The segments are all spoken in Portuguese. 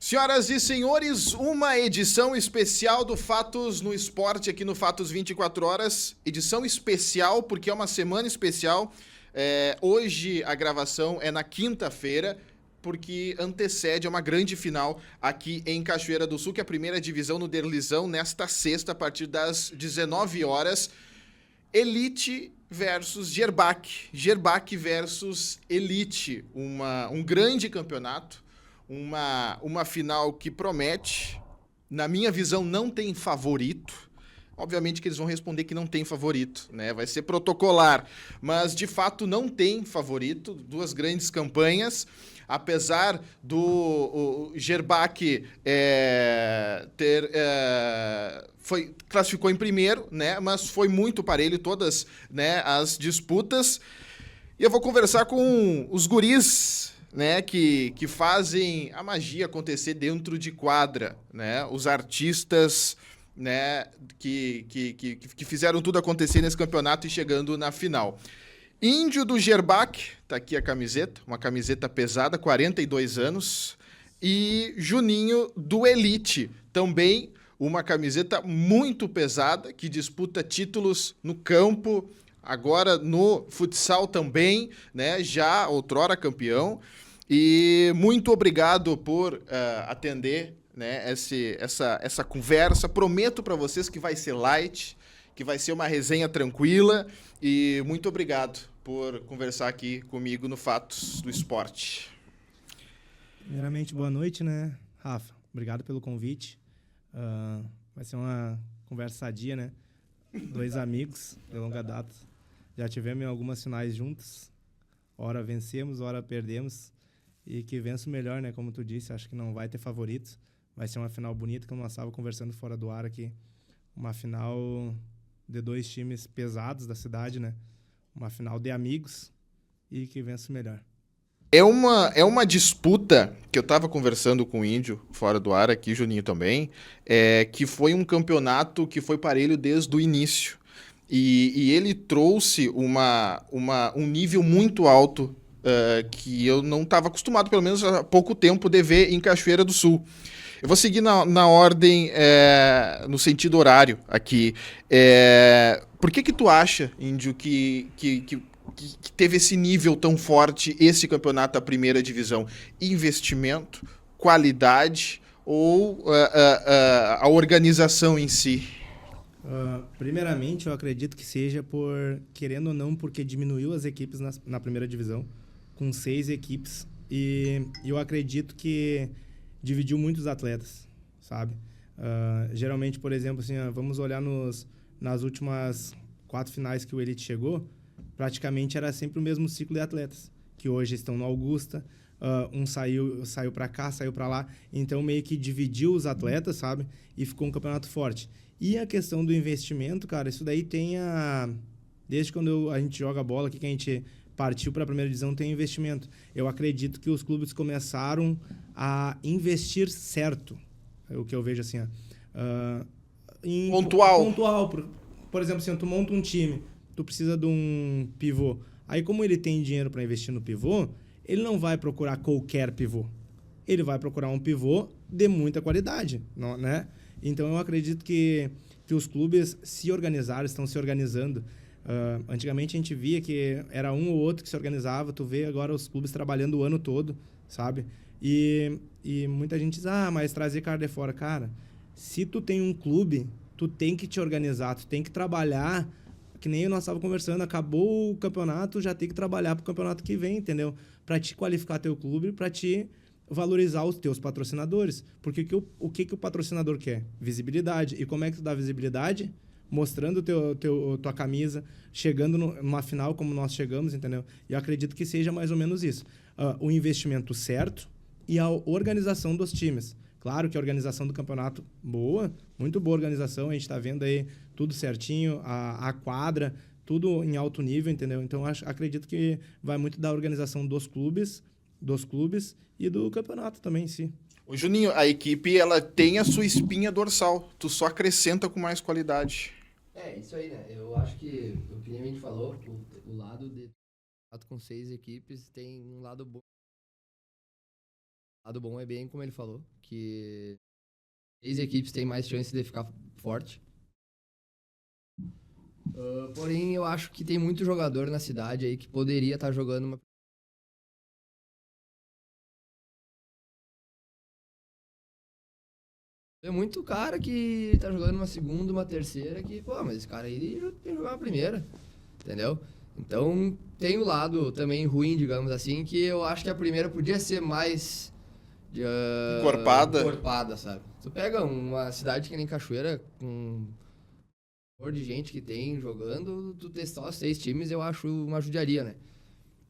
Senhoras e senhores, uma edição especial do Fatos no Esporte aqui no Fatos 24 Horas. Edição especial porque é uma semana especial. Hoje a gravação é na quinta-feira, porque antecede a uma grande final aqui em Cachoeira do Sul, que é a primeira divisão no Derlizão, nesta sexta, a partir das 19 horas. Elite versus Gerbach. Gerbach versus Elite. Um grande campeonato. Uma final que promete. Na minha visão, não tem favorito. Obviamente que eles vão responder que não tem favorito, né? Vai ser protocolar. Mas, de fato, não tem favorito. Duas grandes campanhas. Apesar do Gerbach classificou em primeiro, né? Mas foi muito parelho todas, né, as disputas. E eu vou conversar com os guris, né, que fazem a magia acontecer dentro de quadra, né? Os artistas, né, que fizeram tudo acontecer nesse campeonato e chegando na final. Índio do Gerbach, tá aqui a camiseta, uma camiseta pesada, 42 anos. E Juninho do Elite, também uma camiseta muito pesada, que disputa títulos no campo, agora no futsal também, né? Já outrora campeão. E muito obrigado por atender, né, essa conversa. Prometo para vocês que vai ser light, que vai ser uma resenha tranquila. E muito obrigado por conversar aqui comigo no Fatos do Esporte. Primeiramente, boa noite, né, Rafa? Obrigado pelo convite. Vai ser uma conversa sadia, né? Dois amigos de longa data. Já tivemos em algumas finais juntos. Ora vencemos, ora perdemos. E que vença o melhor, né? Como tu disse, acho que não vai ter favoritos. Vai ser uma final bonita, como nós estávamos conversando fora do ar aqui. Uma final de dois times pesados da cidade, né? Uma final de amigos e que vença o melhor. É uma disputa que eu estava conversando com o Índio, fora do ar, aqui, Juninho também, que foi um campeonato que foi parelho desde o início. E ele trouxe um nível muito alto que eu não estava acostumado, pelo menos há pouco tempo, de ver em Cachoeira do Sul. Eu vou seguir na ordem, no sentido horário aqui. Por que tu acha, Índio, que teve esse nível tão forte, esse campeonato da primeira divisão? Investimento, qualidade ou a organização em si? Primeiramente, eu acredito que seja querendo ou não, porque diminuiu as equipes na primeira divisão, com 6 equipes, e eu acredito que dividiu muitos atletas, sabe? Geralmente, por exemplo, assim, vamos olhar nas últimas 4 finais que o Elite chegou, praticamente era sempre o mesmo ciclo de atletas, que hoje estão no Augusta, um saiu para cá, saiu para lá, então meio que dividiu os atletas, sabe? E ficou um campeonato forte. E a questão do investimento, cara, isso daí desde quando a gente joga bola aqui, que a gente partiu para a primeira divisão, tem investimento. Eu acredito que os clubes começaram a investir certo, é o que eu vejo assim, pontual. Por exemplo, assim, tu monta um time, tu precisa de um pivô. Aí, como ele tem dinheiro para investir no pivô, ele não vai procurar qualquer pivô. Ele vai procurar um pivô de muita qualidade, não, né? Então, eu acredito que os clubes se organizaram, estão se organizando. Antigamente, a gente via que era um ou outro que se organizava. Tu vê agora os clubes trabalhando o ano todo, sabe? E muita gente diz, mas trazer cara de fora. Cara, se tu tem um clube, tu tem que te organizar, tu tem que trabalhar, que nem nós estávamos conversando, acabou o campeonato, já tem que trabalhar para o campeonato que vem, entendeu? Para te qualificar teu clube, para te valorizar os teus patrocinadores. Porque o que o patrocinador quer? Visibilidade. E como é que tu dá visibilidade? Mostrando tua camisa, chegando numa final como nós chegamos, entendeu? E eu acredito que seja mais ou menos isso. O investimento certo e a organização dos times. Claro que a organização do campeonato, boa, muito boa organização, a gente está vendo aí tudo certinho, a quadra, tudo em alto nível, entendeu? Então, acredito que vai muito da organização dos clubes e do campeonato também em si. Ô Juninho, a equipe ela tem a sua espinha dorsal, tu só acrescenta com mais qualidade. Isso aí, né? Eu acho que, o que a gente falou, o lado de com 6 equipes tem um lado bom. O lado bom é bem como ele falou, que 6 equipes têm mais chance de ficar forte. Porém, eu acho que tem muito jogador na cidade aí que poderia estar jogando uma... Tem muito cara que tá jogando uma segunda, uma terceira, que, pô, mas esse cara aí tem que jogar uma primeira, entendeu? Então, tem o lado também ruim, digamos assim, que eu acho que a primeira podia ser mais... encorpada, sabe? Tu pega uma cidade que nem Cachoeira, com o de gente que tem jogando, tu ter só 6 times, eu acho uma judiaria, né?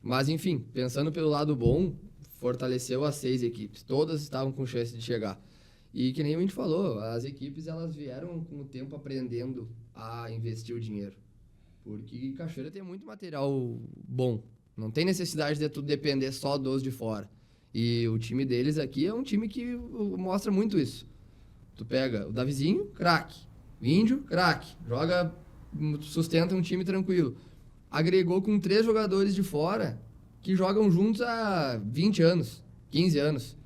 Mas, enfim, pensando pelo lado bom, fortaleceu as 6 equipes. Todas estavam com chance de chegar. E que nem a gente falou, as equipes elas vieram com o tempo aprendendo a investir o dinheiro. Porque Cachoeira tem muito material bom. Não tem necessidade de tudo depender só dos de fora. E o time deles aqui é um time que mostra muito isso. Tu pega o Davizinho, craque. O Índio, craque. Joga, sustenta um time tranquilo. Agregou com 3 jogadores de fora que jogam juntos há 20 anos, 15 anos.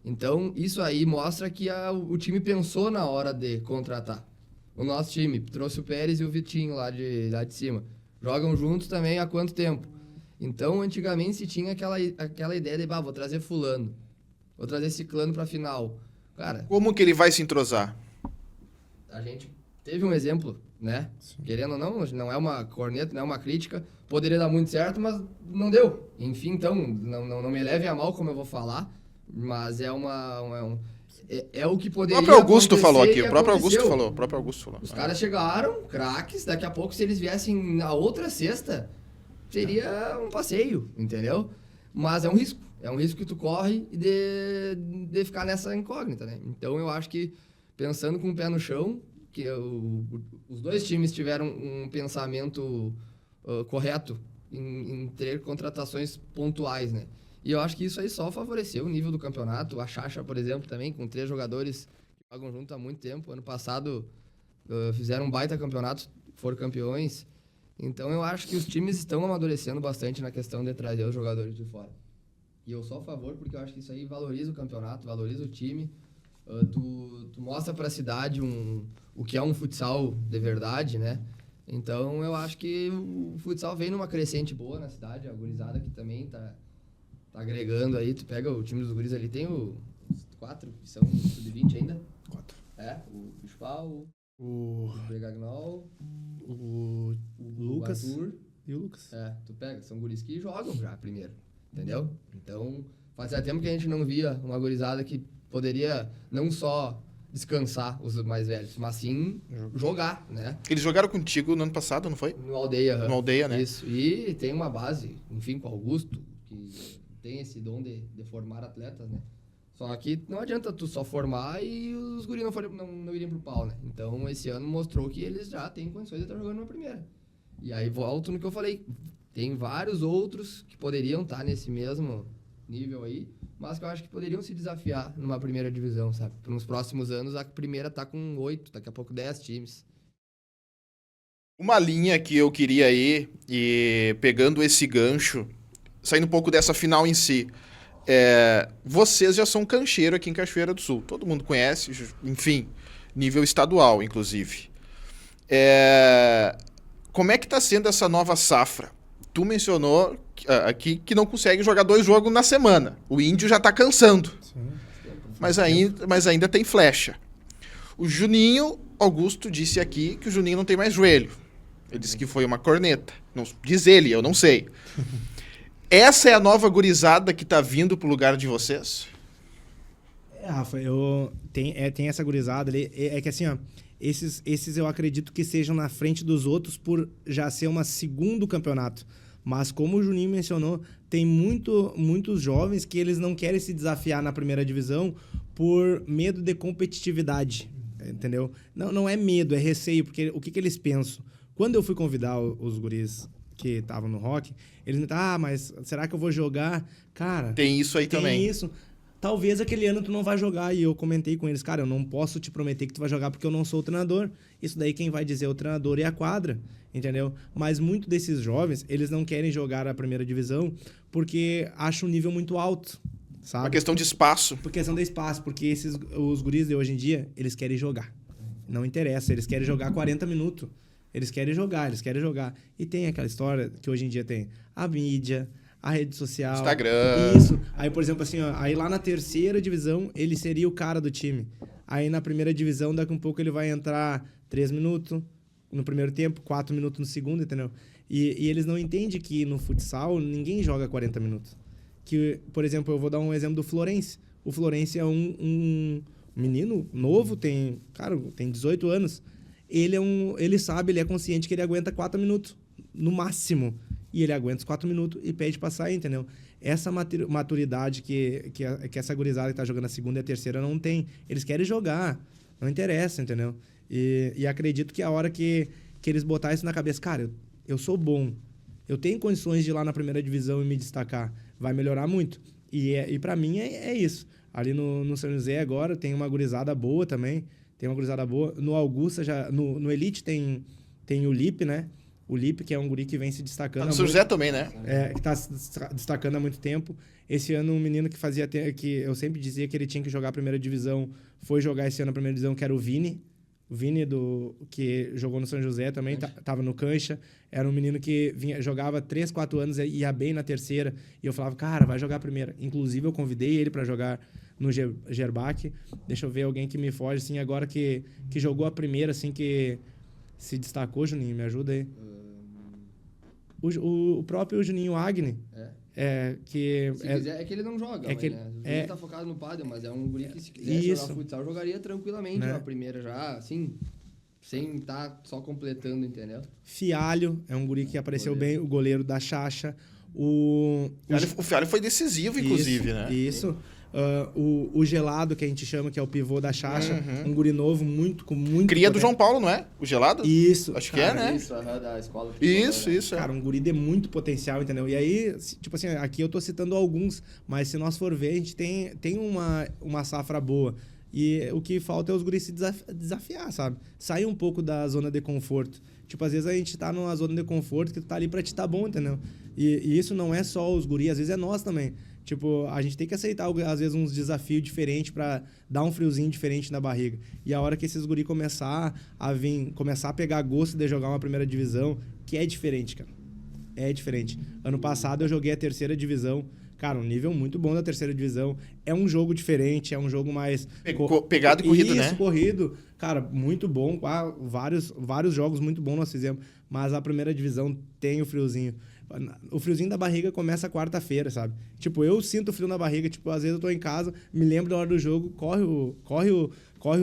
Então, isso aí mostra que o time pensou na hora de contratar. O nosso time trouxe o Pérez e o Vitinho lá de cima. Jogam juntos também há quanto tempo? Então, antigamente se tinha aquela ideia de, vou trazer fulano, vou trazer ciclano pra final. Cara... Como que ele vai se entrosar? A gente teve um exemplo, né? Sim. Querendo ou não é uma corneta, não é uma crítica. Poderia dar muito certo, mas não deu. Enfim, então, não me levem a mal como eu vou falar, mas é o que poderia O próprio Augusto falou aqui, o próprio Augusto falou. Os caras chegaram, craques, daqui a pouco se eles viessem na outra sexta, seria um passeio, entendeu? Mas é um risco que tu corre de ficar nessa incógnita, né? Então eu acho que, pensando com o pé no chão, que os 2 times tiveram um pensamento correto em ter contratações pontuais, né? E eu acho que isso aí só favoreceu o nível do campeonato. A Xaxa, por exemplo, também, com 3 jogadores que jogam junto há muito tempo. Ano passado fizeram um baita campeonato, foram campeões. Então eu acho que os times estão amadurecendo bastante na questão de trazer os jogadores de fora. E eu sou a favor, porque eu acho que isso aí valoriza o campeonato, valoriza o time. Tu mostra pra cidade o que é um futsal de verdade, né? Então eu acho que o futsal vem numa crescente boa na cidade. A gurizada que também tá agregando aí. Tu pega o time dos guris ali, tem os 4 que são sub-20 ainda. 4. O Bispal, o Bregagnol, o Lucas Arthur, e o Lucas. Tu pega, são guris que jogam já primeiro, entendeu? Então, fazia tempo que a gente não via uma gurizada que poderia não só descansar os mais velhos, mas sim jogar, né? Eles jogaram contigo no ano passado, não foi? No Aldeia. No Aldeia, né? Isso, e tem uma base, enfim, com o Augusto, que tem esse dom de formar atletas, né? Só que não adianta tu só formar e os guris não iriam pro pau, né? Então, esse ano mostrou que eles já têm condições de estar jogando na primeira. E aí, volto no que eu falei. Tem vários outros que poderiam estar nesse mesmo nível aí, mas que eu acho que poderiam se desafiar numa primeira divisão, sabe? Para nos próximos anos, a primeira tá com 8, daqui a pouco 10 times. Uma linha que eu queria ir, e pegando esse gancho, saindo um pouco dessa final em si, vocês já são cancheiro aqui em Cachoeira do Sul. Todo mundo conhece, enfim, nível estadual, inclusive. Como é que tá sendo essa nova safra? Tu mencionou aqui que não consegue jogar 2 jogos na semana. O Índio já tá cansando. Sim. Mas ainda tem flecha. O Juninho, Augusto disse aqui que o Juninho não tem mais joelho. Ele disse que foi uma corneta. Não, diz ele, eu não sei. Essa é a nova gurizada que tá vindo pro lugar de vocês? Rafa, tem essa gurizada ali. É que assim, ó, esses eu acredito que sejam na frente dos outros por já ser uma segundo campeonato. Mas como o Juninho mencionou, tem muitos jovens que eles não querem se desafiar na primeira divisão por medo de competitividade, entendeu? Não é medo, é receio, porque o que eles pensam? Quando eu fui convidar os guris que estavam no rock, eles me disseram, mas será que eu vou jogar? Cara... Tem isso aí também. Tem isso. Talvez aquele ano tu não vai jogar. E eu comentei com eles, cara, eu não posso te prometer que tu vai jogar porque eu não sou o treinador. Isso daí quem vai dizer é o treinador e a quadra, entendeu? Mas muito desses jovens, eles não querem jogar a primeira divisão porque acham o nível muito alto. sabe? Uma questão de espaço. Por questão do espaço, porque os guris de hoje em dia, eles querem jogar. Não interessa, eles querem jogar 40 minutos. Eles querem jogar. E tem aquela história que hoje em dia tem a mídia, a rede social. Instagram. Isso. Aí, por exemplo, assim, ó, aí lá na terceira divisão, ele seria o cara do time. Aí na primeira divisão, daqui um pouco ele vai entrar 3 minutos no primeiro tempo, 4 minutos no segundo, entendeu? E eles não entendem que no futsal ninguém joga 40 minutos. Que, por exemplo, eu vou dar um exemplo do Florense. O Florense é um menino novo, tem 18 anos. Ele sabe, ele é consciente que ele aguenta 4 minutos, no máximo. E ele aguenta os 4 minutos e pede pra sair, entendeu? Essa maturidade que essa gurizada que tá jogando a segunda e a terceira não tem. Eles querem jogar, não interessa, entendeu? E acredito que a hora que eles botarem isso na cabeça, cara, eu sou bom, eu tenho condições de ir lá na primeira divisão e me destacar, vai melhorar muito. E para mim é isso. Ali no São José agora tem uma gurizada boa também, No Augusta, no Elite tem o Lipe, né? O Lipe, que é um guri que vem se destacando. No São José também, né? Que tá se destacando há muito tempo. Esse ano, um menino que eu sempre dizia que ele tinha que jogar a primeira divisão, foi jogar esse ano a primeira divisão, que era o Vini. O Vini, que jogou no São José também, tava no Cancha. Era um menino que jogava 3, 4 anos e ia bem na terceira. E eu falava, cara, vai jogar a primeira. Inclusive, eu convidei ele para jogar no Gerbach. Deixa eu ver alguém que me foge, assim, agora que jogou a primeira, assim, que se destacou, Juninho, me ajuda aí. O próprio Juninho Agni. Se quiser, é que ele não joga, né? Ele tá focado no pádel, mas é um guri que se quisesse jogar futsal, jogaria tranquilamente na primeira já, assim, sem estar só completando, entendeu? Fialho é um guri que apareceu bem, o goleiro da Chacha. O Fialho foi decisivo, inclusive, né? Isso. O Gelado, que a gente chama, que é o pivô da Chacha, um guri novo, com muito Cria do João Paulo, não é? O Gelado? Isso. Acho que é, né? Isso, da escola. Isso. Cara, um guri de muito potencial, entendeu? E aí, tipo assim, aqui eu tô citando alguns, mas se nós for ver, a gente tem uma safra boa. E o que falta é os guris se desafiar, sabe? Sair um pouco da zona de conforto. Tipo, às vezes a gente tá numa zona de conforto que tu tá ali pra te tá bom, entendeu? E isso não é só os guris, às vezes é nós também. Tipo, a gente tem que aceitar, às vezes, uns desafios diferentes pra dar um friozinho diferente na barriga. E a hora que esses guri começar a pegar gosto de jogar uma primeira divisão, que é diferente, cara. É diferente. Ano passado eu joguei a terceira divisão. Cara, um nível muito bom da terceira divisão. É um jogo diferente, é um jogo mais... Pegado e corrido, né? Isso, corrido. Cara, muito bom. Vários jogos muito bons nós fizemos. Mas a primeira divisão tem o friozinho. O friozinho da barriga começa quarta-feira, sabe? Tipo, eu sinto frio na barriga. Tipo, às vezes eu tô em casa, me lembro da hora do jogo, corre o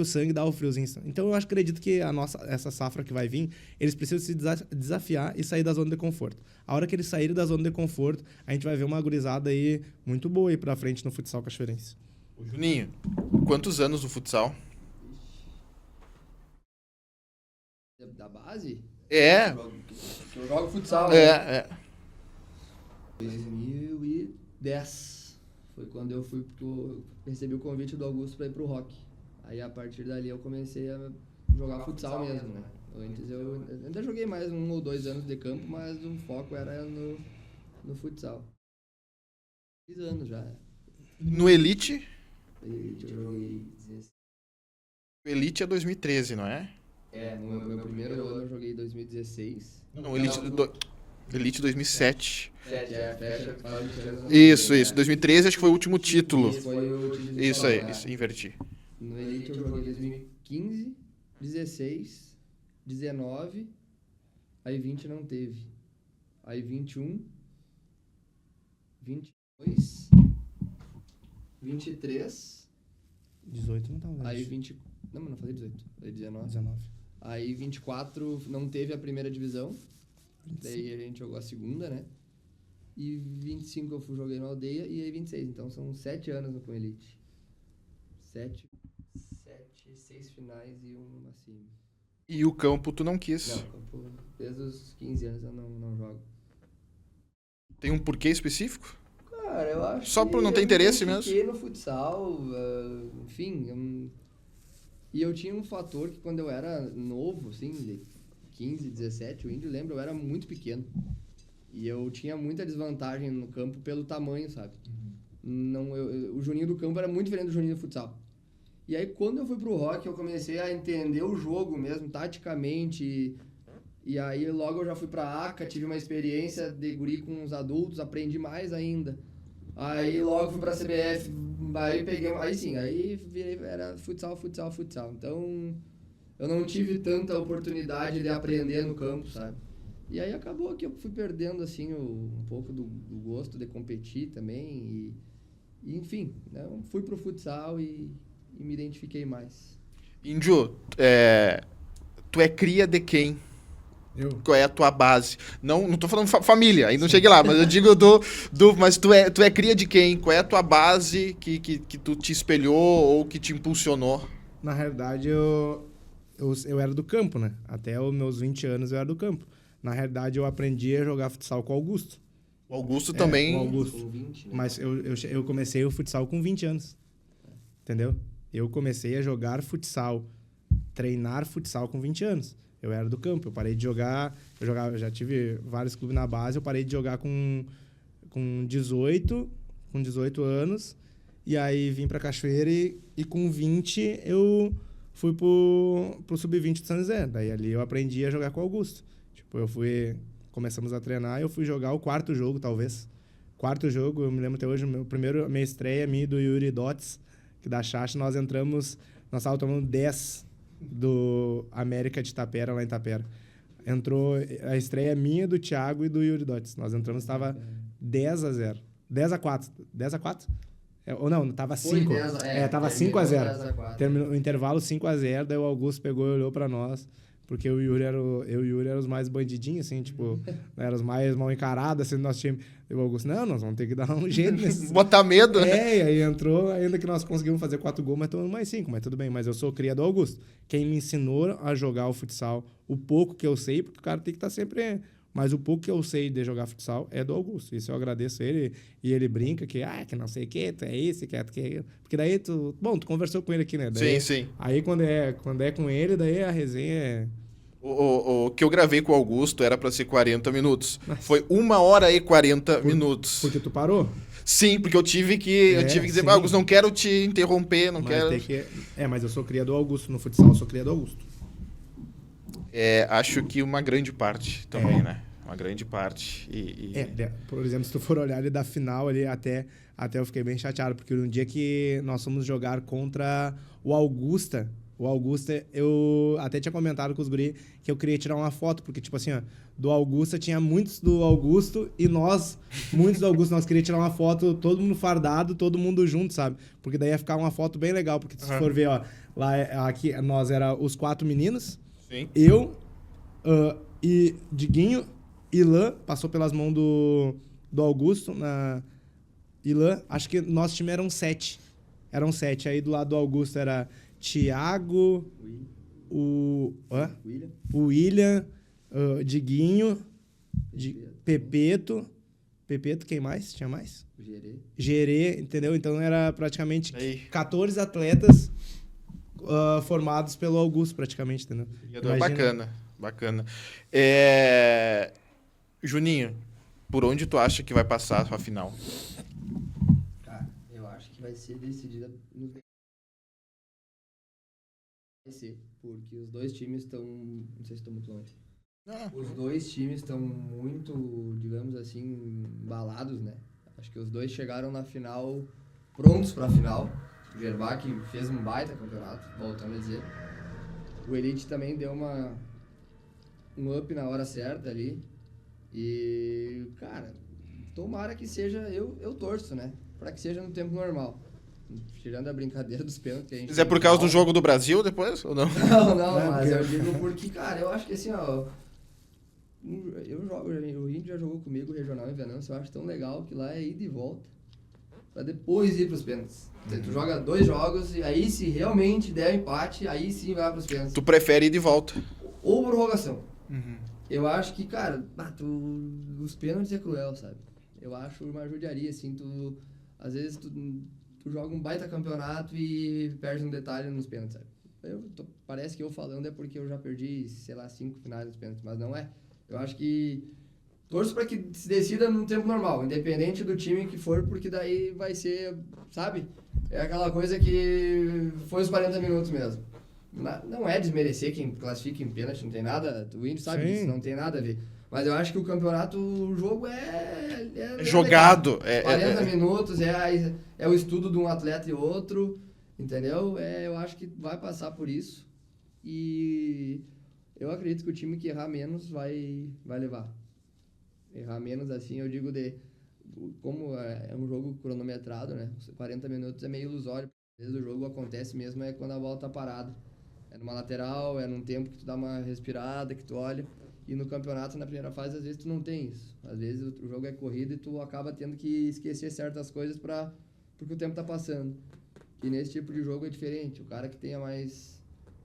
sangue, dá o friozinho. Então, eu acredito que essa safra que vai vir, eles precisam se desafiar e sair da zona de conforto. A hora que eles saírem da zona de conforto, a gente vai ver uma gurizada aí muito boa aí pra frente no futsal cachoeirense. Juninho, quantos anos no futsal? Da base? É. Eu jogo futsal, né? 2010 foi quando eu fui, porque eu recebi o convite do Augusto para ir pro Rock. Aí a partir dali eu comecei a jogar futsal mesmo, né? Antes eu ainda joguei mais 1 ou 2 anos de campo, mas o foco era no futsal. 6 anos já. No Elite? Eu joguei 16. O Elite é 2013, não é? No meu primeiro ano eu joguei em 2016. Não, Elite 2007. Fecha. Isso. 2013 acho que foi o último título. Esse foi o título. Isso aí, isso, inverti. No Elite eu joguei 2015, 16, 19, aí 20 não teve. Aí 21, 22, 23. 18 não tava. Aí 20. Não, mas não falei 18. Falei 19. 19. Aí 24 não teve a primeira divisão. 25. Daí a gente jogou a segunda, né? E 25 eu joguei na aldeia e aí 26. Então são 7 anos com Elite. 6 finais e uma semi. E o campo tu não quis? Não, campo, desde os 15 anos eu não jogo. Tem um porquê específico? Cara, eu acho Só por não ter interesse mesmo? Eu fiquei no futsal, enfim. E eu tinha um fator que quando eu era novo, assim, de 15, 17, o Índio lembra, eu era muito pequeno. E eu tinha muita desvantagem no campo pelo tamanho, sabe? Não, o Juninho do campo era muito diferente do Juninho do futsal. E aí, quando eu fui pro hockey, eu comecei a entender o jogo mesmo, taticamente. E aí, logo eu já fui pra ACA, tive uma experiência de guri com os adultos, aprendi mais ainda. Aí, logo fui pra CBF, aí peguei... Aí sim, aí virei, era futsal. Então, eu não tive tanta oportunidade de aprender no campo, sabe? E aí, acabou que eu fui perdendo, assim, um pouco do gosto de competir também. E enfim, né? Eu fui pro futsal e me identifiquei mais. Índio, tu é cria de quem? Eu? Qual é a tua base? Não tô falando família, aí não cheguei lá, mas eu digo mas tu é cria de quem? Qual é a tua base que tu te espelhou ou que te impulsionou? Na realidade, eu era do campo, né? Até os meus 20 anos eu era do campo. Na realidade, eu aprendi a jogar futsal com o Augusto. O Augusto também. O Augusto. Com 20, né? Mas eu comecei o futsal com 20 anos. Entendeu? Eu comecei a jogar futsal, treinar futsal com 20 anos. Eu era do campo, eu parei de jogar... Eu já tive vários clubes na base, eu parei de jogar com 18 anos. E aí vim pra Cachoeira e com 20 eu fui pro Sub-20 de São José. Daí ali eu aprendi a jogar com o Augusto. Tipo, começamos a treinar e eu fui jogar o quarto jogo, talvez. Quarto jogo, eu me lembro até hoje, minha estreia, minha e do Yuri Dots, que da Chacha, nós estávamos tomando 10 do América de Itapera, lá em Itapera. Entrou a estreia minha, do Thiago e do Yuri Dots. Nós entramos, estava 10-0. 10-4. 10-4? Ou não, estava 5. Tava 5-0. Terminou o intervalo 5-0, daí o Augusto pegou e olhou pra nós. Porque eu e o Yuri eram os mais bandidinhos, assim, tipo, eram os mais mal encarados, assim, do nosso time. E o Augusto, não, nós vamos ter que dar um jeito nesse... Botar medo, né? E aí entrou, ainda que nós conseguimos fazer 4 gols, mas tomamos mais 5, mas tudo bem. Mas eu sou cria do Augusto. Quem me ensinou a jogar o futsal, o pouco que eu sei, porque o cara tem que estar sempre... Mas o pouco que eu sei de jogar futsal é do Augusto. Isso eu agradeço ele. E ele brinca que não sei o que, tu é isso, que é aquilo. Porque daí tu conversou com ele aqui, né? Daí, Sim. Aí quando é com ele, daí a resenha é... O que eu gravei com o Augusto era pra ser 40 minutos. Foi 1h40 minutos. Porque tu parou? Sim, porque eu tive que dizer, Augusto, não quero te interromper, não quero... Mas eu sou cria do Augusto. No futsal eu sou cria do Augusto. Acho que uma grande parte também, né? Uma grande parte. Por exemplo, se tu for olhar ali da final ali, até eu fiquei bem chateado, porque no dia que nós fomos jogar contra o Augusta, eu até tinha comentado com os guri que eu queria tirar uma foto, porque, tipo assim, ó, do Augusta tinha muitos do Augusto e muitos do Augusto, nós queríamos tirar uma foto, todo mundo fardado, todo mundo junto, sabe? Porque daí ia ficar uma foto bem legal, porque se for ver, ó, aqui nós era os 4 meninos, Sim. Eu e Diguinho, Ilan, passou pelas mãos do Augusto, Ilan, acho que nosso time eram 7. Aí do lado do Augusto era Thiago, o William, Diguinho, Pepeto, quem mais? Tinha mais? Gerê, entendeu? Então era praticamente 14 atletas formados pelo Augusto, praticamente, entendeu? Bacana. Juninho, por onde tu acha que vai passar a final? Cara, eu acho que vai ser decidida nos... Vai ser, porque os dois times estão... Não sei se estou muito longe. Os dois times estão muito, digamos assim, embalados, né? Acho que os dois chegaram na final, prontos pra final. O Gervach fez um baita campeonato, voltando a dizer. O Elite também deu um up na hora certa ali. E, cara, tomara que seja, eu torço, né? Pra que seja no tempo normal. Tirando a brincadeira dos pênaltis que a gente... Mas é por causa do jogo do Brasil depois, ou não? Não, mas eu digo porque, cara, eu acho que assim, ó... O Índio já jogou comigo regional em Venâncio, eu acho tão legal que lá é ida e volta. Pra depois ir pros pênaltis. Tu joga 2 jogos e aí se realmente der empate, aí sim vai pros pênaltis. Tu prefere ir de volta. Ou prorrogação. Eu acho que, cara, os pênaltis é cruel, sabe? Eu acho uma judiaria, assim, às vezes tu joga um baita campeonato e perde um detalhe nos pênaltis, sabe? Parece que eu falando é porque eu já perdi, sei lá, 5 finais nos pênaltis, mas não é. Eu acho que torço para que se decida no tempo normal, independente do time que for, porque daí vai ser, sabe? É aquela coisa que foi os 40 minutos mesmo. Não é desmerecer quem classifica em pênalti, não tem nada, o Índio sabe disso, não tem nada a ver. Mas eu acho que o campeonato, o jogo é jogado. 40 minutos, é o estudo de um atleta e outro, entendeu? Eu acho que vai passar por isso. E eu acredito que o time que errar menos vai levar. Errar menos, assim, eu digo como é um jogo cronometrado, né? 40 minutos é meio ilusório. Às vezes o jogo acontece mesmo quando a bola tá parada. É numa lateral, num tempo que tu dá uma respirada, que tu olha. E no campeonato, na primeira fase, às vezes tu não tem isso. Às vezes o jogo é corrido e tu acaba tendo que esquecer certas coisas porque o tempo tá passando. E nesse tipo de jogo é diferente. O cara que tenha um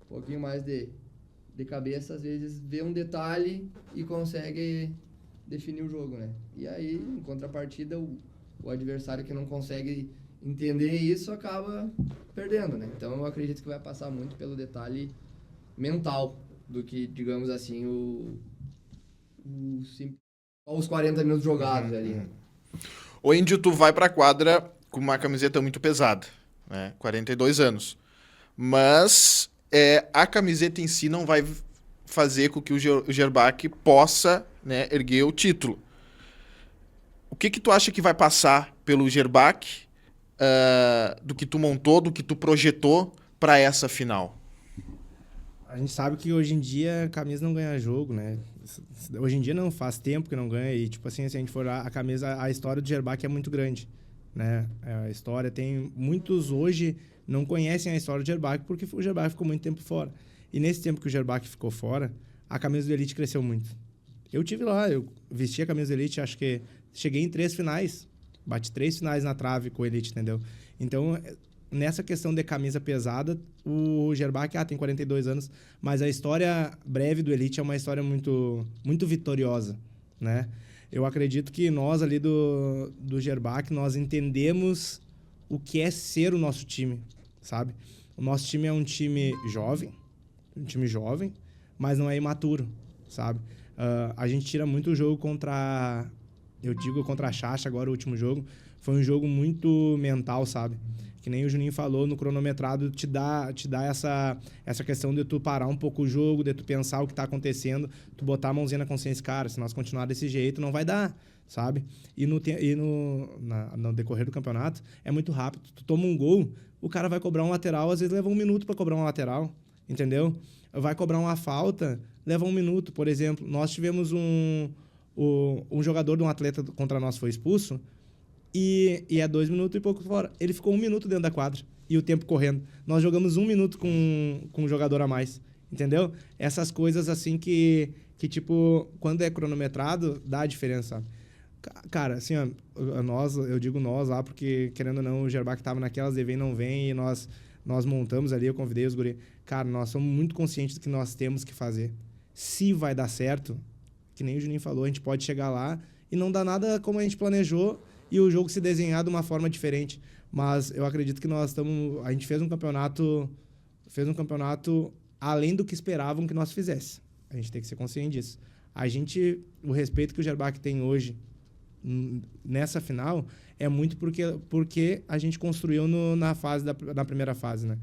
pouquinho mais de cabeça, às vezes vê um detalhe e consegue definir o jogo, né? E aí, em contrapartida, o adversário que não consegue entender isso acaba perdendo, né? Então eu acredito que vai passar muito pelo detalhe mental do que, digamos assim, os 40 minutos jogados ali, né? O Índio, tu vai pra quadra com uma camiseta muito pesada, né? 42 anos. Mas a camiseta em si não vai fazer com que o Gerbach possa, né, erguer o título. O que tu acha que vai passar pelo Gerbach, do que tu montou, do que tu projetou para essa final? A gente sabe que hoje em dia a camisa não ganha jogo, né? Hoje em dia não, faz tempo que não ganha. E, tipo assim, se a gente for lá, a história do Gerbach é muito grande, né? A história tem... Muitos hoje não conhecem a história do Gerbach porque o Gerbach ficou muito tempo fora. E nesse tempo que o Gerbach ficou fora, a camisa do Elite cresceu muito. Eu tive lá, eu vesti a camisa do Elite, acho que cheguei em 3 finais. Bati 3 finais na trave com o Elite, entendeu? Então, nessa questão de camisa pesada, o Gerbach tem 42 anos, mas a história breve do Elite é uma história muito, muito vitoriosa, né? Eu acredito que nós ali do Gerbach, nós entendemos o que é ser o nosso time, sabe? O nosso time é um time jovem, mas não é imaturo, sabe? A gente tira muito o jogo contra a Chacha, agora o último jogo. Foi um jogo muito mental, sabe? Que nem o Juninho falou, no cronometrado te dá essa questão de tu parar um pouco o jogo, de tu pensar o que tá acontecendo, tu botar a mãozinha na consciência, cara, se nós continuar desse jeito, não vai dar, sabe? E no decorrer do campeonato, é muito rápido. Tu toma um gol, o cara vai cobrar um lateral, às vezes leva 1 minuto para cobrar um lateral, entendeu? Vai cobrar uma falta, leva 1 minuto. Por exemplo, nós tivemos um jogador de um atleta contra nós foi expulso e é 2 minutos e pouco fora. Ele ficou 1 minuto dentro da quadra e o tempo correndo. Nós jogamos 1 minuto com um jogador a mais, entendeu? Essas coisas assim que tipo, quando é cronometrado, dá a diferença, sabe? Cara, assim, ó, eu digo nós lá porque, querendo ou não, o Gerbach tava naquelas de vem, não vem, e nós montamos ali, eu convidei os guri. Cara, nós somos muito conscientes do que nós temos que fazer. Se vai dar certo, que nem o Juninho falou, a gente pode chegar lá e não dar nada como a gente planejou e o jogo se desenhar de uma forma diferente. Mas eu acredito que a gente fez um campeonato além do que esperavam que nós fizesse. A gente tem que ser consciente disso. O respeito que o Gerbach tem hoje nessa final é muito porque a gente construiu na primeira fase, né?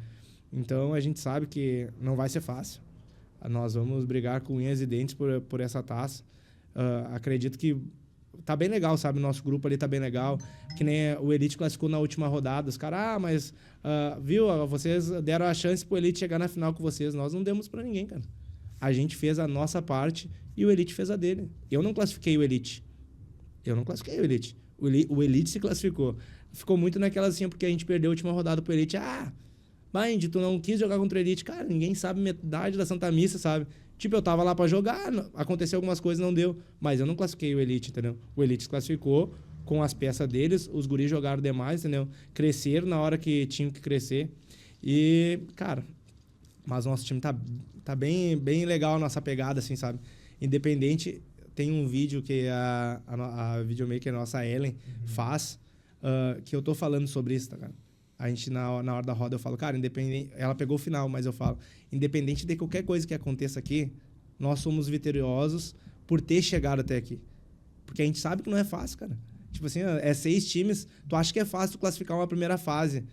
Então a gente sabe que não vai ser fácil. Nós vamos brigar com unhas e dentes por essa taça. Acredito que tá bem legal, sabe? O nosso grupo ali tá bem legal. Que nem o Elite classificou na última rodada. Os caras, mas viu? Vocês deram a chance pro Elite chegar na final com vocês. Nós não demos pra ninguém, cara. A gente fez a nossa parte e o Elite fez a dele. Eu não classifiquei o Elite. O Elite se classificou. Ficou muito naquela assim, porque a gente perdeu a última rodada pro Elite. Mas, Indy, tu não quis jogar contra o Elite. Cara, ninguém sabe metade da Santa Missa, sabe? Tipo, eu tava lá pra jogar, aconteceu algumas coisas, não deu. Mas eu não classifiquei o Elite, entendeu? O Elite se classificou com as peças deles, os guris jogaram demais, entendeu? Cresceram na hora que tinham que crescer. E, cara, mas o nosso time tá bem, bem legal a nossa pegada, assim, sabe? Independente, tem um vídeo que a videomaker nossa, Ellen, faz, que eu tô falando sobre isso, tá, cara? A gente, na hora da roda, eu falo, cara, independente... Ela pegou o final, mas eu falo, independente de qualquer coisa que aconteça aqui, nós somos vitoriosos por ter chegado até aqui. Porque a gente sabe que não é fácil, cara. Tipo assim, é 6 times. Tu acha que é fácil tu classificar uma primeira fase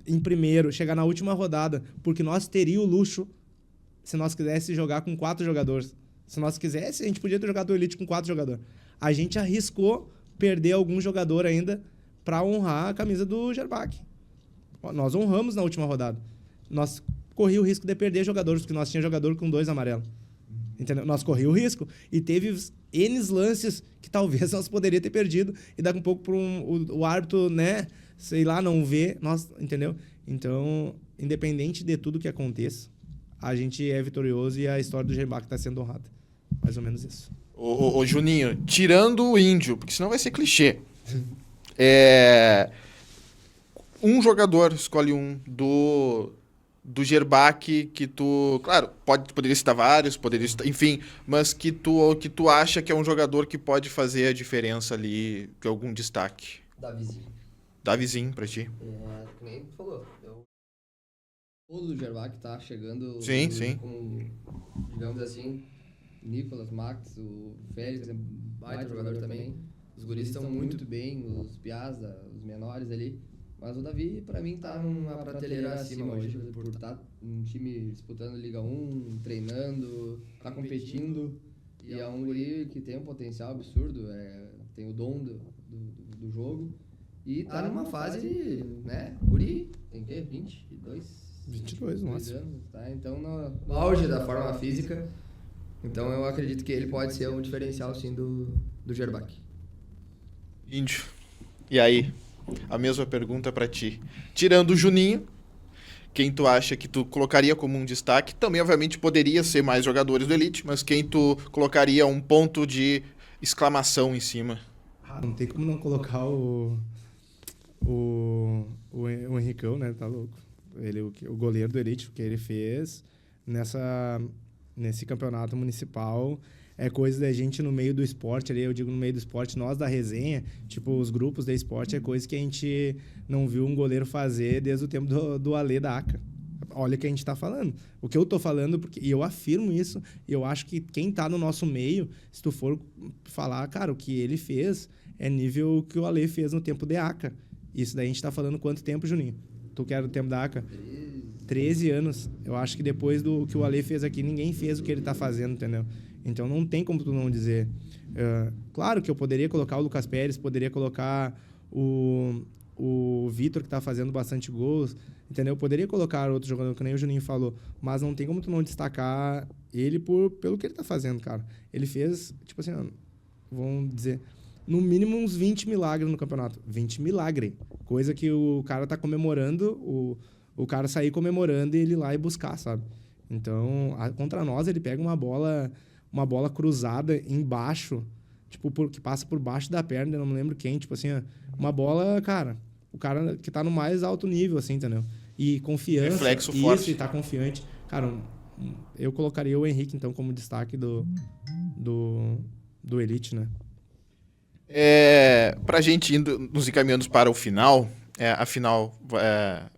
em primeiro, chegar na última rodada, porque nós teríamos o luxo, se nós quisesse jogar com 4 jogadores. Se nós quisesse, a gente podia ter jogado o Elite com 4 jogadores. A gente arriscou perder algum jogador ainda para honrar a camisa do Gerbach. Nós honramos na última rodada. Nós corríamos o risco de perder jogadores, porque nós tínhamos jogador com 2 amarelos. Entendeu? Nós corríamos o risco e teve N lances que talvez nós poderíamos ter perdido e daqui um pouco por o árbitro, né, sei lá, não ver, nós, entendeu? Então, independente de tudo que aconteça, a gente é vitorioso e a história do Gerbach está sendo honrada. Mais ou menos isso. Ô, Juninho, tirando o Índio, porque senão vai ser clichê. Um jogador, escolhe um do Gerbach que tu... Claro, poderia citar vários, enfim, mas que tu acha que é um jogador que pode fazer a diferença ali, de algum destaque. Davizinho pra ti. Que nem tu falou. Todo o Gerbach tá chegando... Sim. Com, digamos assim, Nicolas, Max, o Félix, baita jogador também. Os guris estão muito bem, os Piazza, os menores ali. Mas o Davi, pra mim, tá numa prateleira acima hoje, por estar um time disputando Liga 1, treinando, tá competindo. E é um guri que tem um potencial absurdo, tem o dom do jogo. E tá numa fase, né, guri, tem o quê? 22, nossa. anos, tá? Então, no auge da forma física. Então, eu acredito que ele pode ser um diferencial, sim, do Gerbach. Índio. E aí? A mesma pergunta pra ti. Tirando o Juninho, quem tu acha que tu colocaria como um destaque? Também, obviamente, poderia ser mais jogadores do Elite, mas quem tu colocaria um ponto de exclamação em cima? Não tem como não colocar o Henricão, né? Tá louco. Ele, o goleiro do Elite, o que ele fez nesse campeonato municipal é coisa da gente no meio do esporte ali, eu digo no meio do esporte, nós da resenha, tipo, os grupos da esporte, é coisa que a gente não viu um goleiro fazer desde o tempo do Alê da ACA. Olha o que a gente tá falando. O que eu tô falando, e eu afirmo isso, e eu acho que quem tá no nosso meio, se tu for falar, cara, o que ele fez é nível que o Alê fez no tempo de ACA. Isso daí a gente tá falando quanto tempo, Juninho? Tu quer o tempo da ACA? 13 anos. Eu acho que depois do que o Alê fez aqui, ninguém fez o que ele tá fazendo, entendeu? Então não tem como tu não dizer. Claro que eu poderia colocar o Lucas Pérez, poderia colocar o Vitor, que tá fazendo bastante gols, entendeu? Eu poderia colocar outro jogador, que nem o Juninho falou, mas não tem como tu não destacar ele pelo que ele tá fazendo, cara. Ele fez, tipo assim, vamos dizer, no mínimo uns 20 milagres no campeonato. 20 milagres. Coisa que o cara tá comemorando, o cara sair comemorando e ele ir lá e buscar, sabe? Então, contra nós, ele pega uma bola cruzada embaixo, tipo, que passa por baixo da perna, eu não me lembro quem, tipo assim, uma bola, cara, o cara que tá no mais alto nível, assim, entendeu? E confiança. Reflexo isso, forte. E tá confiante. Cara, eu colocaria o Henrique, então, como destaque do Elite, né? Pra gente nos encaminhando para o final, a final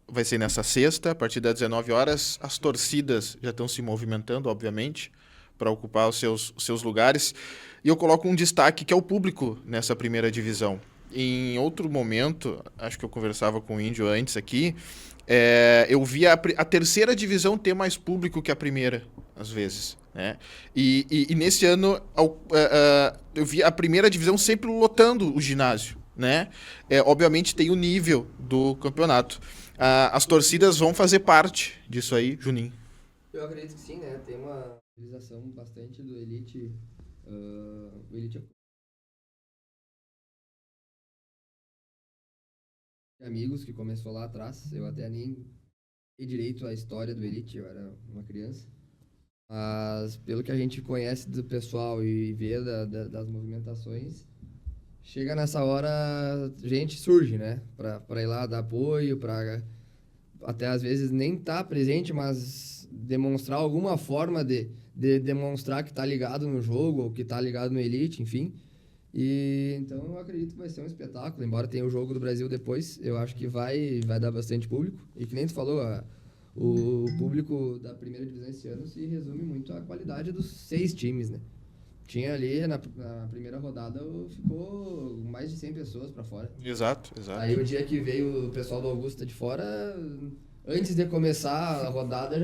vai ser nessa sexta, a partir das 19 horas. As torcidas já estão se movimentando, obviamente, para ocupar os seus lugares. E eu coloco um destaque, que é o público nessa primeira divisão. Em outro momento, acho que eu conversava com o Índio antes aqui, eu vi a terceira divisão ter mais público que a primeira, às vezes. Né? E nesse ano, eu vi a primeira divisão sempre lotando o ginásio. Né? Obviamente tem o nível do campeonato. As torcidas vão fazer parte disso aí, Juninho. Eu acredito que sim, né? Tem uma utilização bastante do Elite. O Elite amigos que começou lá atrás. Eu até nem sei direito a história do Elite, eu era uma criança. Mas pelo que a gente conhece do pessoal e vê das movimentações, chega nessa hora, gente surge, né? Pra ir lá dar apoio, pra até às vezes nem tá presente, mas demonstrar alguma forma de demonstrar que tá ligado no jogo, ou que tá ligado no Elite, enfim. E então eu acredito que vai ser um espetáculo, embora tenha o jogo do Brasil depois, eu acho que vai dar bastante público. E que nem tu falou, o público da primeira divisão esse ano se resume muito à qualidade dos 6 times, né? Tinha ali, na primeira rodada, ficou mais de 100 pessoas pra fora. Exato. Aí o dia que veio o pessoal do Augusta de fora, antes de começar a rodada,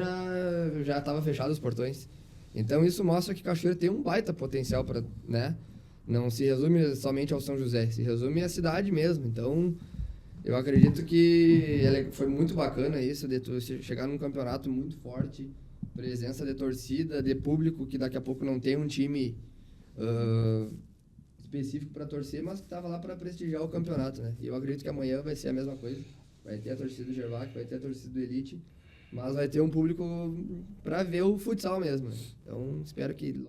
já tava fechado os portões. Então isso mostra que Cachoeira tem um baita potencial para, né? Não se resume somente ao São José, se resume à cidade mesmo. Então, eu acredito que foi muito bacana isso, de tu chegar num campeonato muito forte, presença de torcida, de público, que daqui a pouco não tem um time específico para torcer, mas que estava lá para prestigiar o campeonato, né? E eu acredito que amanhã vai ser a mesma coisa. Vai ter a torcida do Gervac, vai ter a torcida do Elite, mas vai ter um público para ver o futsal mesmo, né? Então, espero que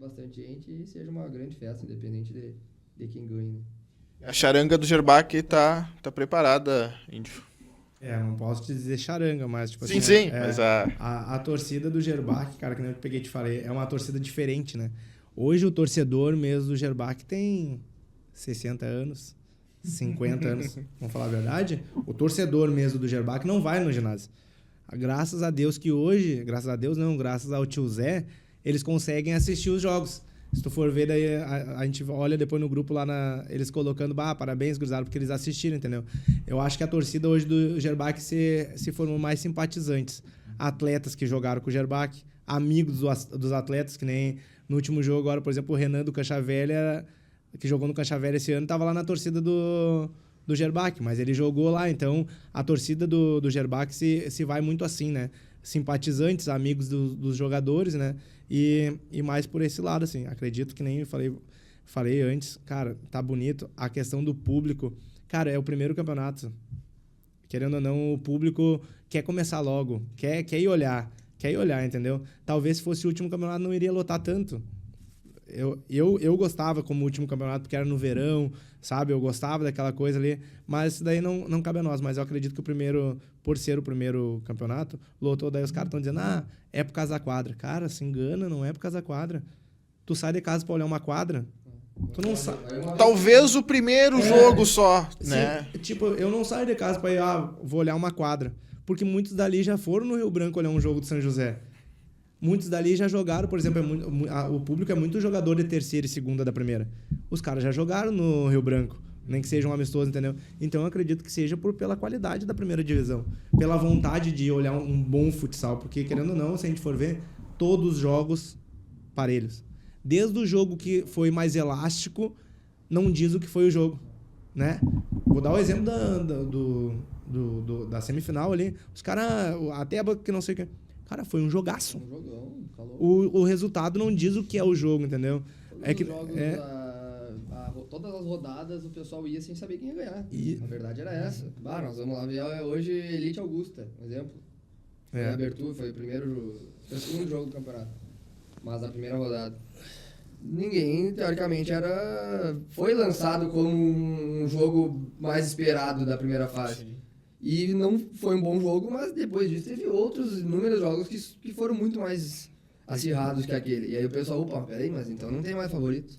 bastante gente e seja uma grande festa, independente de quem ganhe, né? A charanga do Gerbac tá preparada, Índio. Não posso te dizer charanga, mas tipo Sim, assim... mas a torcida do Gerbac, cara, que nem eu peguei e te falei, é uma torcida diferente, né? Hoje o torcedor mesmo do Gerbac tem 60 anos, 50 anos, vamos falar a verdade. O torcedor mesmo do Gerbac não vai no ginásio. Graças a Deus que hoje, graças a Deus não, graças ao tio Zé, eles conseguem assistir os jogos. Se tu for ver, daí a gente olha depois no grupo lá, eles colocando, parabéns, gurizada, porque eles assistiram, entendeu? Eu acho que a torcida hoje do Gerbac se formou mais simpatizantes. Atletas que jogaram com o Gerbac, amigos dos atletas, que nem no último jogo agora, por exemplo, o Renan do Cancha Velha, que jogou no Cancha Velha esse ano, tava lá na torcida do Gerbac, mas ele jogou lá, então a torcida do Gerbac se vai muito assim, né? Simpatizantes, amigos dos jogadores, né? E mais por esse lado, assim. Acredito que nem falei antes, cara, tá bonito. A questão do público, cara, é o primeiro campeonato. Querendo ou não, o público quer começar logo, quer ir olhar, entendeu? Talvez se fosse o último campeonato não iria lotar tanto. Eu gostava como último campeonato, porque era no verão, sabe? Eu gostava daquela coisa ali, mas isso daí não cabe a nós. Mas eu acredito que por ser o primeiro campeonato, lotou, daí os caras estão dizendo, é por causa da quadra. Cara, se engana, não é por causa da quadra. Tu sai de casa pra olhar uma quadra, tu não sabe. Talvez o primeiro jogo só, né? Tipo, eu não saio de casa pra ir, vou olhar uma quadra. Porque muitos dali já foram no Rio Branco olhar um jogo do São José. Muitos dali já jogaram, por exemplo, o público é muito jogador de terceira e segunda da primeira. Os caras já jogaram no Rio Branco, nem que seja um amistoso, entendeu? Então eu acredito que seja pela qualidade da primeira divisão, pela vontade de olhar um bom futsal, porque querendo ou não, se a gente for ver, todos os jogos parelhos. Desde o jogo que foi mais elástico, não diz o que foi o jogo, né? Vou dar o exemplo da semifinal ali, os caras, até que não sei o que... Cara, foi um jogaço. Um jogão, calor. O resultado não diz o que é o jogo, entendeu? Todas as rodadas o pessoal ia sem saber quem ia ganhar. A verdade era essa. Nós vamos lá ver hoje Elite Augusta, um exemplo. Foi a abertura, foi o segundo jogo do campeonato. Mas a primeira rodada. Ninguém, teoricamente, foi lançado como um jogo mais esperado da primeira fase. Sim. E não foi um bom jogo, mas depois disso teve outros inúmeros jogos que foram muito mais acirrados que aquele. E aí o pessoal, peraí, mas então não tem mais favorito.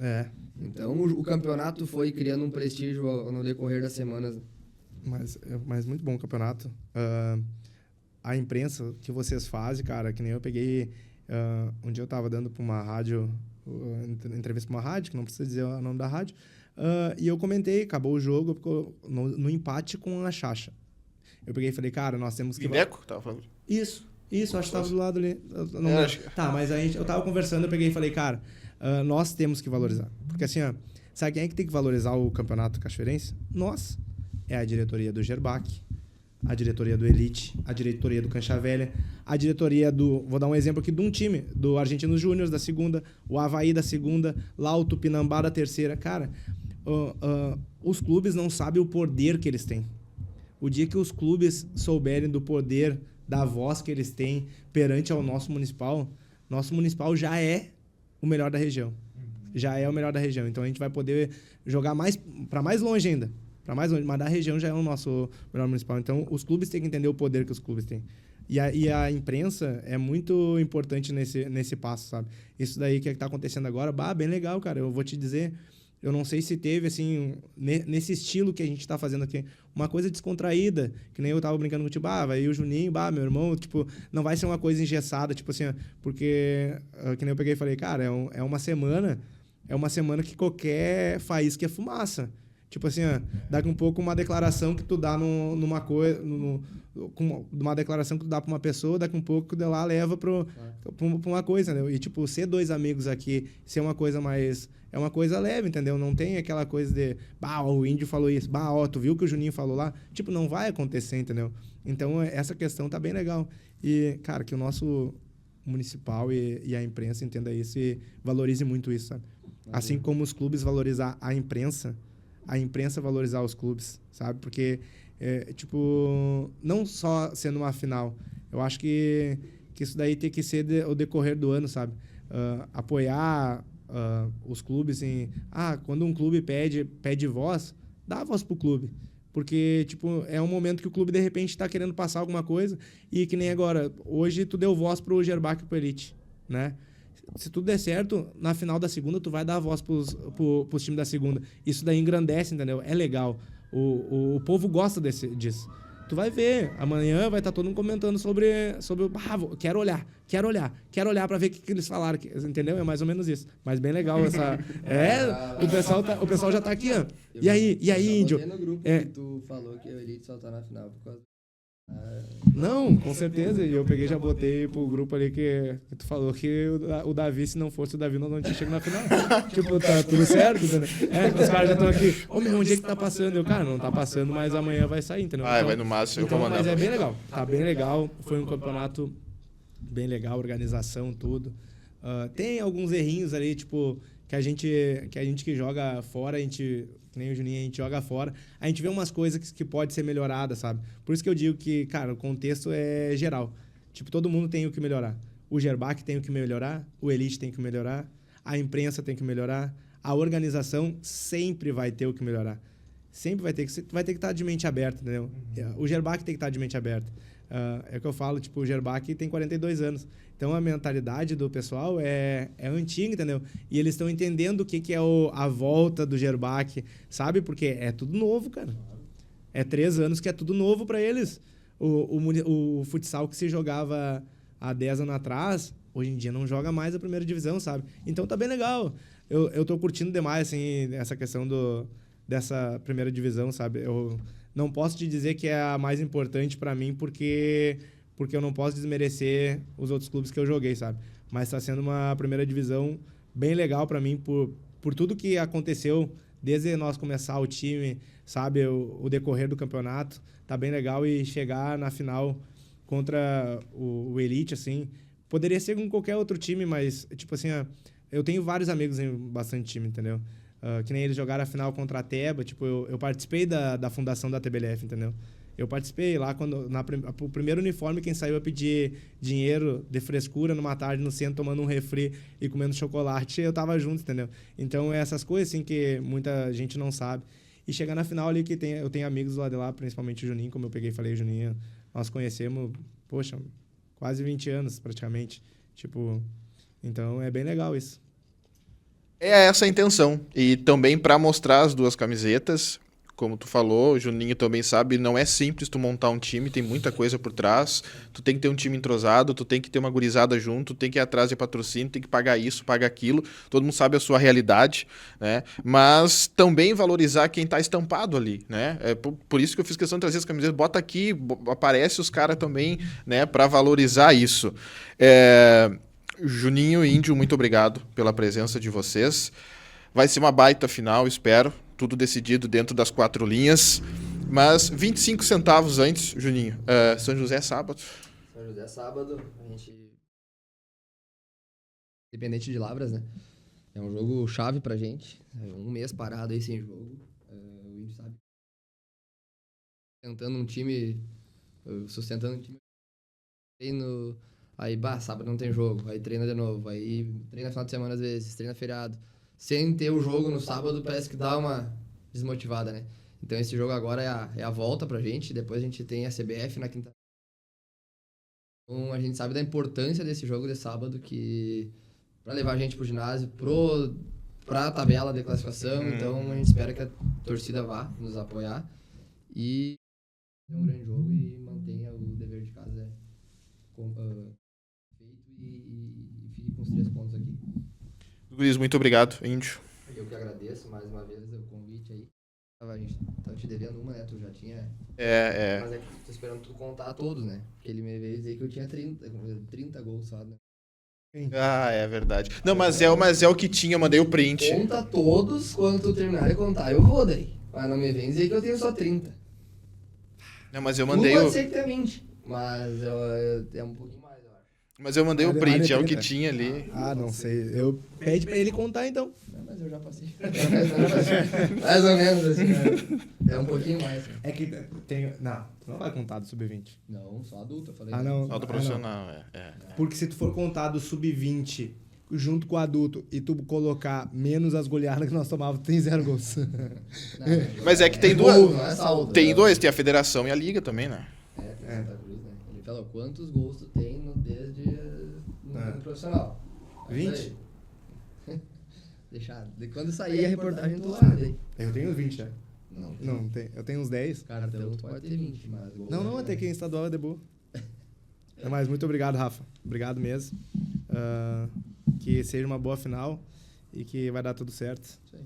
Então o campeonato foi criando um prestígio no decorrer das semanas. Mas muito bom o campeonato. A imprensa que vocês fazem, cara, que nem eu peguei... um dia eu tava dando pra uma rádio, entrevista pra uma rádio, que não precisa dizer o nome da rádio, e eu comentei, acabou o jogo, ficou no empate com a Xaxa. Eu peguei e falei, cara, nós temos que... Vineco? Tava falando. Isso, acho que tava do lado ali. Tá, mas eu tava conversando, eu peguei e falei, cara, nós temos que valorizar. Porque assim, sabe quem é que tem que valorizar o campeonato cachoeirense? Nós. É a diretoria do Gerbac, a diretoria do Elite, a diretoria do Cancha Velha, a diretoria vou dar um exemplo aqui de um time, do Argentinos Júniors da segunda, o Avaí da segunda, lá o Tupinambá da terceira. Cara, os clubes não sabem o poder que eles têm. O dia que os clubes souberem do poder, da voz que eles têm perante ao nosso municipal já é o melhor da região. Já é o melhor da região. Então a gente vai poder jogar para mais longe ainda. Mas da região já é o nosso melhor municipal. Então os clubes têm que entender o poder que os clubes têm. E a imprensa é muito importante nesse passo, sabe? Isso daí que está acontecendo agora, bem legal, cara. Eu vou te dizer, Eu não sei se teve, assim, nesse estilo que a gente tá fazendo aqui, uma coisa descontraída, que nem eu tava brincando contigo, vai o Juninho, meu irmão, tipo, não vai ser uma coisa engessada, tipo assim, porque, que nem eu peguei e falei, cara, é uma semana que qualquer faísca é fumaça. Tipo assim, daqui um pouco uma declaração que tu dá numa coisa, uma declaração que tu dá pra uma pessoa, daqui um pouco de lá leva pra uma coisa, entendeu? E tipo, ser 2 amigos aqui, ser uma coisa mais... É uma coisa leve, entendeu? Não tem aquela coisa de... o Índio falou isso. Tu viu o que o Juninho falou lá? Tipo, não vai acontecer, entendeu? Então, essa questão tá bem legal. E, cara, que o nosso municipal e a imprensa entenda isso e valorize muito isso, sabe? Assim como os clubes valorizar a imprensa valorizar os clubes, sabe? Porque, tipo, não só sendo uma final. Eu acho que isso daí tem que ser o decorrer do ano, sabe? Apoiar os clubes em... quando um clube pede voz, dá voz pro clube. Porque, tipo, é um momento que o clube, de repente, tá querendo passar alguma coisa e que nem agora. Hoje, tu deu voz pro Gerbach e pro Elite, né? Se tudo der certo, na final da segunda, tu vai dar a voz pros times da segunda. Isso daí engrandece, entendeu? É legal. O povo gosta disso. Tu vai ver, amanhã vai estar todo mundo comentando sobre quero olhar pra ver o que eles falaram, entendeu? É mais ou menos isso. Mas bem legal essa... o pessoal já tá aqui, ó. E aí, Índio? Eu no grupo que tu falou que o Elite só tá na final por causa... Não, com certeza. E eu peguei e já botei pro grupo ali que tu falou que o Davi, se não fosse o Davi, não tinha chegado na final. Tipo, tá tudo certo, né? Os caras já estão aqui. Onde é que tá passando? Eu, cara, não tá passando, mas amanhã vai sair, entendeu? Então, vai no máximo. Então, mas é bem legal. Tá bem legal. Foi um campeonato bem legal, organização, tudo. Tem alguns errinhos ali, tipo, que a gente que joga fora, que nem o Juninho, a gente joga fora, a gente vê umas coisas que pode ser melhorada, sabe? Por isso que eu digo que, cara, o contexto é geral. Tipo, todo mundo tem o que melhorar. O Gerbach tem o que melhorar, o Elite tem que melhorar, a imprensa tem que melhorar, a organização sempre vai ter o que melhorar. Sempre vai ter que estar de mente aberta, entendeu? O Gerbach tem que estar de mente aberta. É o que eu falo, tipo, o Gerbach tem 42 anos. Então, a mentalidade do pessoal é antiga, entendeu? E eles estão entendendo o que é a volta do Gerbach, sabe? Porque é tudo novo, cara. É 3 anos que é tudo novo para eles. O futsal que se jogava há 10 anos atrás, hoje em dia não joga mais a primeira divisão, sabe? Então, tá bem legal. Eu tô curtindo demais, assim, essa questão dessa primeira divisão, sabe? Eu não posso te dizer que é a mais importante para mim, porque eu não posso desmerecer os outros clubes que eu joguei, sabe? Mas está sendo uma primeira divisão bem legal para mim, por tudo que aconteceu desde nós começar o time, sabe? O decorrer do campeonato, tá bem legal. E chegar na final contra o Elite, assim, poderia ser com qualquer outro time, mas, tipo assim, eu tenho vários amigos em bastante time, entendeu? Que nem eles jogaram a final contra a Teba, tipo, eu participei da fundação da TBLF, entendeu? Eu participei lá quando o primeiro uniforme, quem saiu a pedir dinheiro de frescura numa tarde no centro, tomando um refri e comendo chocolate, eu tava junto, entendeu? Então, essas coisas assim que muita gente não sabe. E chegar na final ali, eu tenho amigos lá de lá, principalmente o Juninho, como eu peguei e falei, o Juninho, nós conhecemos, poxa, quase 20 anos praticamente. Tipo, então é bem legal isso. É essa a intenção. E também para mostrar as 2 camisetas, como tu falou, o Juninho também sabe, não é simples tu montar um time, tem muita coisa por trás. Tu tem que ter um time entrosado, tu tem que ter uma gurizada junto, tu tem que ir atrás de patrocínio, tem que pagar isso, pagar aquilo. Todo mundo sabe a sua realidade, né? Mas também valorizar quem tá estampado ali, né? É por isso que eu fiz questão de trazer as camisetas. Bota aqui, aparece os caras também, né? Para valorizar isso. Juninho e Índio, muito obrigado pela presença de vocês. Vai ser uma baita final, espero. Tudo decidido dentro das 4 linhas. Mas 25 centavos antes, Juninho. São José é sábado. São José é sábado. A gente... Independente de Lavras, né? É um jogo chave pra gente. É 1 mês parado aí sem jogo. O Índio sabe. Sustentando um time... Aí, sábado não tem jogo, aí treina de novo, aí treina final de semana às vezes, treina feriado. Sem ter o jogo no sábado, parece que dá uma desmotivada, né? Então esse jogo agora é a volta pra gente, depois a gente tem a CBF na quinta. Então a gente sabe da importância desse jogo de sábado, que pra levar a gente pro ginásio, pra tabela de classificação, então a gente espera que a torcida vá nos apoiar e é um grande jogo e mantenha o dever de casa feito e fique com os 3 pontos aqui. Guris, muito obrigado, Índio. Eu que agradeço mais uma vez o convite aí. A gente tava te devendo uma, né? Tu já tinha. Mas é que tô esperando tu contar todos, né? Porque ele me veio dizer que eu tinha 30 gols só, né? Ah, é verdade. Não, mas é o que tinha, eu mandei o print. Conta todos, quando tu terminar de contar, eu vou daí. Mas não me vem dizer que eu tenho só 30. Não, mas eu mandei Pode o... ser que tenha 20, mas é um pouquinho mais, eu acho. Mas eu mandei o print, é o que tinha ali. Ah, não sei. Eu pede pra ele contar, então. Não, mas eu já passei. Mais ou menos, assim, né? É um pouquinho mais. Né? É que tem... Não, tu não vai contar do sub-20. Não, só adulto, eu falei. Ah, não. Só do profissional, é. Porque se tu for contar do sub-20 junto com o adulto e tu colocar menos as goleadas que nós tomávamos, tem 0 gols. Não, Mas é que tem gol, duas. não é saldo, Tem né? dois, tem a federação e a liga também, né? Tem Santa Cruz, né? Ele falou, quantos gols tu tem desde no profissional? Aí 20? daí. Deixar. De quando sair a reportagem, tu olha aí. Eu tenho 20, né? Não, Não, eu tenho uns 10. cartão tu pode ter 20, mas... gol Não, até que em estadual é de boa. Mas muito obrigado, Rafa. Obrigado mesmo. Que seja uma boa final e que vai dar tudo certo. Isso aí.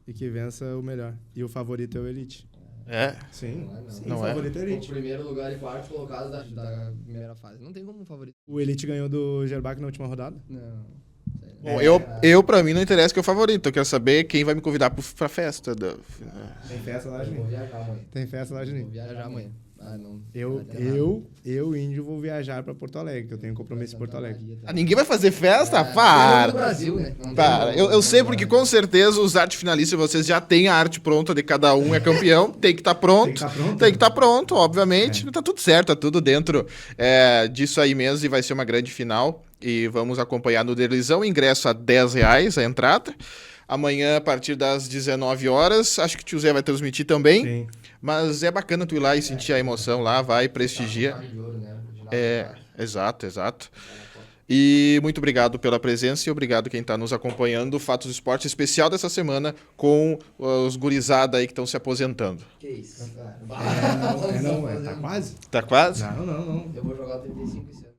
E que vença o melhor. E o favorito é o Elite. É. Sim, Não é, não. sim, Não o é? favorito é o O Elite. primeiro lugar e quarto colocado da primeira fase. Não tem como um favorito. O Elite ganhou do Gerbach na última rodada. Não. Bom, eu pra mim não interessa que é o favorito. Eu quero saber quem vai me convidar pra festa. Tem festa lá, Eu vou Juninho? viajar amanhã. Tem festa lá, Vou Juninho? viajar amanhã. Ah, não. Eu, Índio, vou viajar pra Porto Alegre, que eu tenho compromisso em Porto Alegre. Ah, ninguém vai fazer festa? No Para! Brasil, né? Não tem Para. como, Eu sei porque com certeza os arte finalistas, vocês já têm a arte pronta de cada um é campeão. Tem que estar pronto. Tem que tá pronto? Tem que estar pronto, obviamente. Tá tudo certo, tá tudo dentro disso aí mesmo e vai ser uma grande final. E vamos acompanhar no Derlizão. Ingresso a R$10 a entrada. Amanhã, a partir das 19 horas. Acho que o tio Zé vai transmitir também. Sim. Mas é bacana tu ir lá e sentir a emoção lá, vai, prestigia. Chave de ouro, né? Exato. E muito obrigado pela presença e obrigado quem está nos acompanhando. Fatos do Esporte especial dessa semana com os gurizada aí que estão se aposentando. Que isso? Tá quase? Tá quase? Não. Eu vou jogar 35 esse ano.